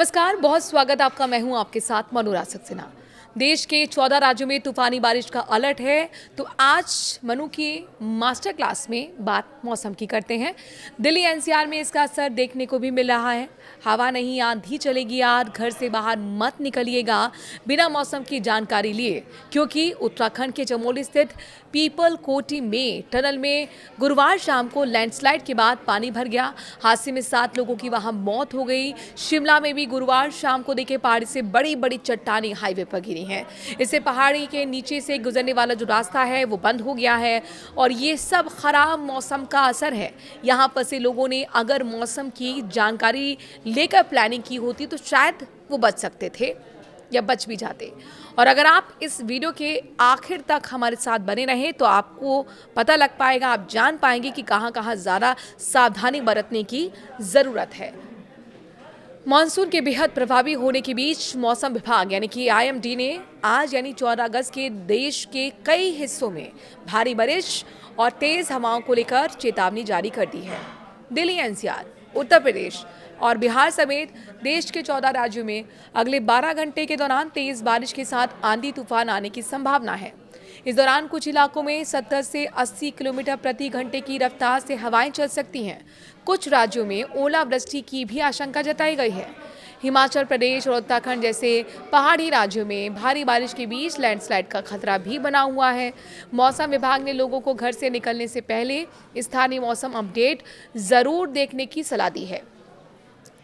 नमस्कार, बहुत स्वागत आपका। मैं हूं आपके साथ मनोरा सक्सेना। देश के 14 राज्यों में तूफानी बारिश का अलर्ट है। तो आज मनु की मास्टर क्लास में बात मौसम की करते हैं। दिल्ली एनसीआर में इसका असर देखने को भी मिल रहा है। हवा नहीं, आंधी चलेगी। आज घर से बाहर मत निकलिएगा बिना मौसम की जानकारी लिए, क्योंकि उत्तराखंड के चमोली स्थित पीपल कोटी में टनल में गुरुवार शाम को लैंडस्लाइड के बाद पानी भर गया। हादसे में 7 लोगों की वहां मौत हो गई। शिमला में भी गुरुवार शाम को देखे पहाड़ी से बड़ी बड़ी चट्टानें हाईवे पर गिरी हैं। इससे पहाड़ी के नीचे से गुजरने वाला जो रास्ता है वो बंद हो गया है और ये सब खराब मौसम का असर है। यहाँ फंसे लोगों ने अगर मौसम की जानकारी लेकर प्लानिंग की होती तो शायद वो बच सकते थे या बच भी जाते। और अगर आप इस वीडियो के आखिर तक हमारे साथ बने रहें तो आपको पता लग पाएगा, आप जान पाएंगे कि कहाँ कहाँ ज़्यादा सावधानी बरतने की ज़रूरत है। मानसून के बेहद प्रभावी होने के बीच मौसम विभाग यानी कि आईएमडी ने आज यानी 14 अगस्त के देश के कई हिस्सों में भारी बारिश और तेज हवाओं को लेकर चेतावनी जारी कर दी है। दिल्ली एनसीआर, उत्तर प्रदेश और बिहार समेत देश के 14 राज्यों में अगले 12 घंटे के दौरान तेज बारिश के साथ आंधी तूफान आने की संभावना है। इस दौरान कुछ इलाकों में 70 से 80 किलोमीटर प्रति घंटे की रफ्तार से हवाएं चल सकती हैं। कुछ राज्यों में ओलावृष्टि की भी आशंका जताई गई है। हिमाचल प्रदेश और उत्तराखंड जैसे पहाड़ी राज्यों में भारी बारिश के बीच लैंडस्लाइड का खतरा भी बना हुआ है। मौसम विभाग ने लोगों को घर से निकलने से पहले स्थानीय मौसम अपडेट जरूर देखने की सलाह दी है।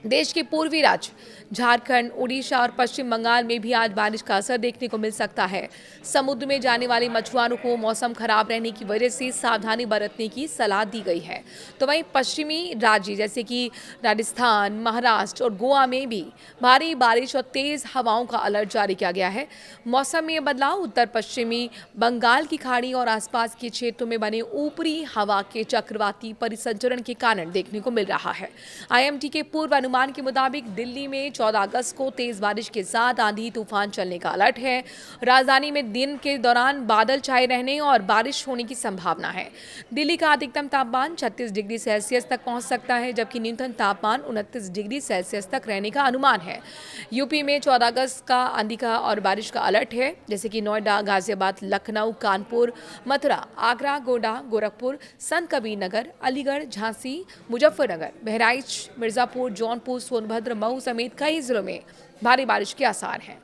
देश के पूर्वी राज्य झारखंड, उड़ीसा और पश्चिम बंगाल में भी आज बारिश का असर देखने को मिल सकता है। समुद्र में जाने वाले मछुआरों को मौसम खराब रहने की वजह से सावधानी बरतने की सलाह दी गई है। तो वहीं पश्चिमी राज्य जैसे कि राजस्थान, महाराष्ट्र और गोवा में भी भारी बारिश और तेज हवाओं का अलर्ट जारी किया गया है। मौसम में बदलाव उत्तर पश्चिमी बंगाल की खाड़ी और आसपास के क्षेत्रों में बने ऊपरी हवा के चक्रवाती परिसंचरण के कारण देखने को मिल रहा है। आईएमडी के पूर्व अनुमान के मुताबिक दिल्ली में 14 अगस्त को तेज बारिश के साथ आंधी तूफान चलने का अलर्ट है। राजधानी में दिन के दौरान बादल छाए रहने और बारिश होने की संभावना है। दिल्ली का अधिकतम तापमान 36 डिग्री सेल्सियस तक पहुंच सकता है, जबकि न्यूनतम तापमान 29 डिग्री सेल्सियस तक रहने का अनुमान है। यूपी में 14 अगस्त का आंधी का और बारिश का अलर्ट है, जैसे कि नोएडा, गाजियाबाद, लखनऊ, कानपुर, मथुरा, आगरा, गोंडा, गोरखपुर, संत कबीर नगर, अलीगढ़, झांसी, मुजफ्फरनगर, बहराइच, मिर्जापुर, जौनपुर, सोनभद्र, मऊ समेत कई जिलों में भारी बारिश के आसार हैं।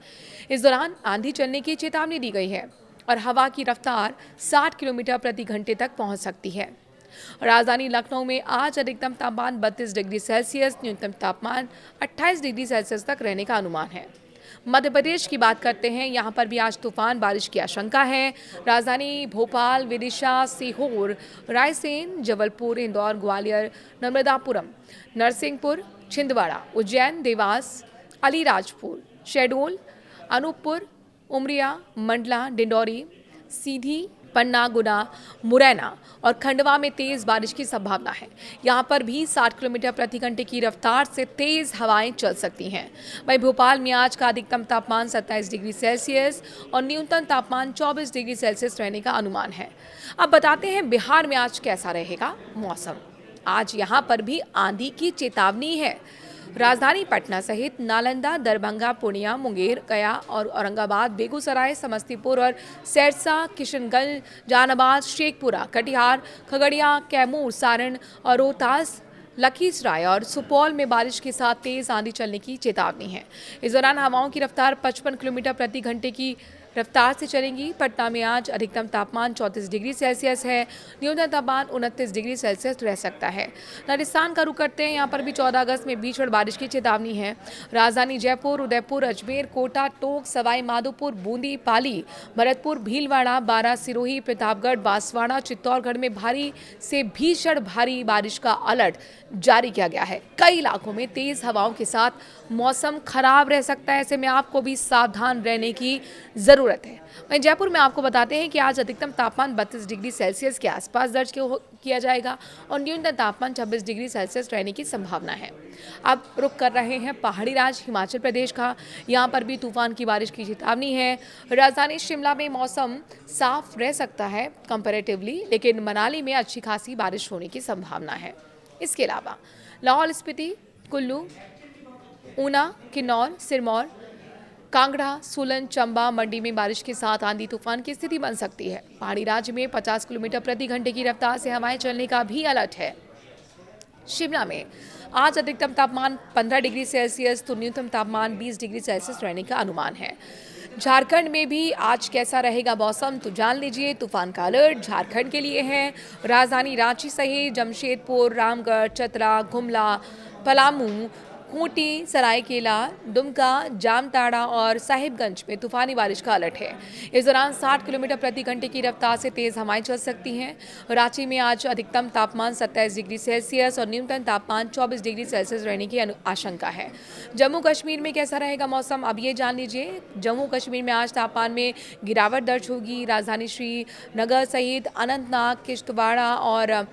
इस दौरान आंधी चलने की चेतावनी दी गई है और हवा की रफ्तार 60 किलोमीटर प्रति घंटे तक पहुंच सकती है। राजधानी लखनऊ में आज अधिकतम तापमान 32 डिग्री सेल्सियस, न्यूनतम तापमान 28 डिग्री सेल्सियस तक रहने का अनुमान है। मध्य प्रदेश की बात करते हैं, यहाँ पर भी आज तूफान बारिश की आशंका है। राजधानी भोपाल, विदिशा, सीहोर, रायसेन, जबलपुर, इंदौर, ग्वालियर, नर्मदापुरम, नरसिंहपुर, छिंदवाड़ा, उज्जैन, देवास, अलीराजपुर, शहडोल, अनूपपुर, उमरिया, मंडला, डिंडौरी, सीधी, पन्ना, गुना, मुरैना और खंडवा में तेज बारिश की संभावना है। यहाँ पर भी 60 किलोमीटर प्रति घंटे की रफ्तार से तेज हवाएं चल सकती हैं। वहीं भोपाल में आज का अधिकतम तापमान 27 डिग्री सेल्सियस और न्यूनतम तापमान 24 डिग्री सेल्सियस रहने का अनुमान है। अब बताते हैं बिहार में आज कैसा रहेगा मौसम। आज यहाँ पर भी आंधी की चेतावनी है। राजधानी पटना सहित नालंदा, दरभंगा, पूर्णिया, मुंगेर, गया और औरंगाबाद, बेगूसराय, समस्तीपुर और सिरसा, किशनगंज, जहानाबाद, शेखपुरा, कटिहार, खगड़िया, कैमूर, सारण और रोहतास, लखीसराय और सुपौल में बारिश के साथ तेज आंधी चलने की चेतावनी है। इस दौरान हवाओं की रफ्तार 55 किलोमीटर प्रति घंटे की रफ्तार से चलेंगी। पटना में आज अधिकतम तापमान 34 डिग्री सेल्सियस है, न्यूनतम तापमान 29 डिग्री सेल्सियस रह सकता है। राजस्थान का रुख करते हैं, यहाँ पर भी 14 अगस्त में भीषण बारिश की चेतावनी है। राजधानी जयपुर, उदयपुर, अजमेर, कोटा, टोंक, सवाई माधोपुर, बूंदी, पाली, भरतपुर, भीलवाड़ा, बारां, सिरोही, प्रतापगढ़, बांसवाड़ा, चित्तौड़गढ़ में भारी से भीषण भारी बारिश का अलर्ट जारी किया गया है। कई इलाकों में तेज हवाओं के साथ मौसम खराब रह सकता है, ऐसे में आपको भी सावधान रहने की जरूरत है। वहीं जयपुर में आपको बताते हैं कि आज अधिकतम तापमान 32 डिग्री सेल्सियस के आसपास दर्ज किया जाएगा और न्यूनतम तापमान 26 डिग्री सेल्सियस रहने की संभावना है। अब रुक कर रहे हैं पहाड़ी राज्य हिमाचल प्रदेश का, यहाँ पर भी तूफान की बारिश की चेतावनी है। राजधानी शिमला में मौसम साफ रह सकता है कंपैरेटिवली, लेकिन मनाली में अच्छी खासी बारिश होने की संभावना है। इसके अलावा लाहौल स्पीति, कुल्लू, ऊना, किन्नौर, सिरमौर, कांगड़ा, सोलन, चंबा, मंडी में बारिश के साथ आंधी तूफान की स्थिति बन सकती है। पहाड़ी राज्य में 50 किलोमीटर प्रति घंटे की रफ्तार से हवाएं चलने का भी अलर्ट है। शिमला में आज अधिकतम तापमान 15 डिग्री सेल्सियस तो न्यूनतम तापमान 20 डिग्री सेल्सियस रहने का अनुमान है। झारखंड में भी आज कैसा रहेगा मौसम तो जान लीजिए। तूफान का अलर्ट झारखंड के लिए है। राजधानी रांची सहित जमशेदपुर, रामगढ़, चतरा, गुमला, पलामू, खूंटी, सरायकेला, दुमका, जामताड़ा और साहिबगंज में तूफानी बारिश का अलर्ट है। इस दौरान 60 किलोमीटर प्रति घंटे की रफ्तार से तेज हवाएं चल सकती हैं। रांची में आज अधिकतम तापमान 27 डिग्री सेल्सियस और न्यूनतम तापमान 24 डिग्री सेल्सियस रहने की आशंका है। जम्मू कश्मीर में कैसा रहेगा मौसम अब ये जान लीजिए। जम्मू कश्मीर में आज तापमान में गिरावट दर्ज होगी। राजधानी श्रीनगर सहित अनंतनाग, किश्तवाड़ा और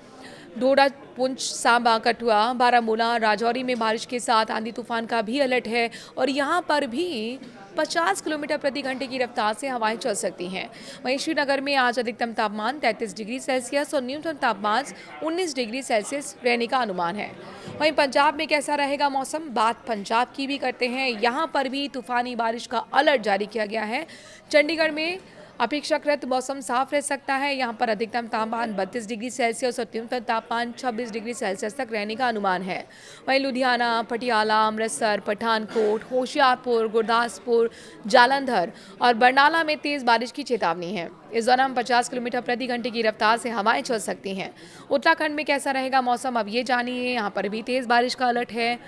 डोडा, पुंछ, सांबा, कठुआ, बारामूला, राजौरी में बारिश के साथ आंधी तूफान का भी अलर्ट है और यहाँ पर भी 50 किलोमीटर प्रति घंटे की रफ्तार से हवाएं चल सकती हैं। वहीं श्रीनगर में आज अधिकतम तापमान 33 डिग्री सेल्सियस और न्यूनतम तापमान 19 डिग्री सेल्सियस रहने का अनुमान है। वहीं पंजाब में कैसा रहेगा मौसम, बात पंजाब की भी करते हैं। यहाँ पर भी तूफानी बारिश का अलर्ट जारी किया गया है। चंडीगढ़ में अपेक्षाकृत मौसम साफ रह सकता है। यहाँ पर अधिकतम तापमान 32 डिग्री सेल्सियस और न्यूनतम तापमान 26 डिग्री सेल्सियस तक रहने का अनुमान है। वहीं लुधियाना, पटियाला, अमृतसर, पठानकोट, होशियारपुर, गुरदासपुर, जालंधर और बरनाला में तेज बारिश की चेतावनी है। इस दौरान 50 किलोमीटर प्रति घंटे की रफ्तार से हवाएं चल सकती हैं। उत्तराखंड में कैसा रहेगा मौसम अब ये जानिए। यहाँ पर भी तेज बारिश का अलर्ट है।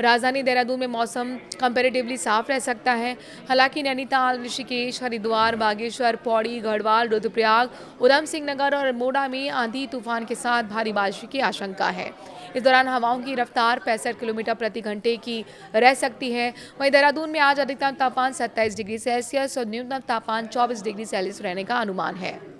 राजधानी देहरादून में मौसम कंपैरेटिवली साफ रह सकता है। हालांकि नैनीताल, ऋषिकेश, हरिद्वार, बागेश्वर, पौड़ी, गढ़वाल, रुद्रप्रयाग, उधम सिंह नगर और अल्मोड़ा में आंधी तूफान के साथ भारी बारिश की आशंका है। इस दौरान हवाओं की रफ्तार 65 किलोमीटर प्रति घंटे की रह सकती है। वहीं देहरादून में आज अधिकतम तापमान 27 डिग्री सेल्सियस और न्यूनतम तापमान 24 डिग्री सेल्सियस रहने का अनुमान है।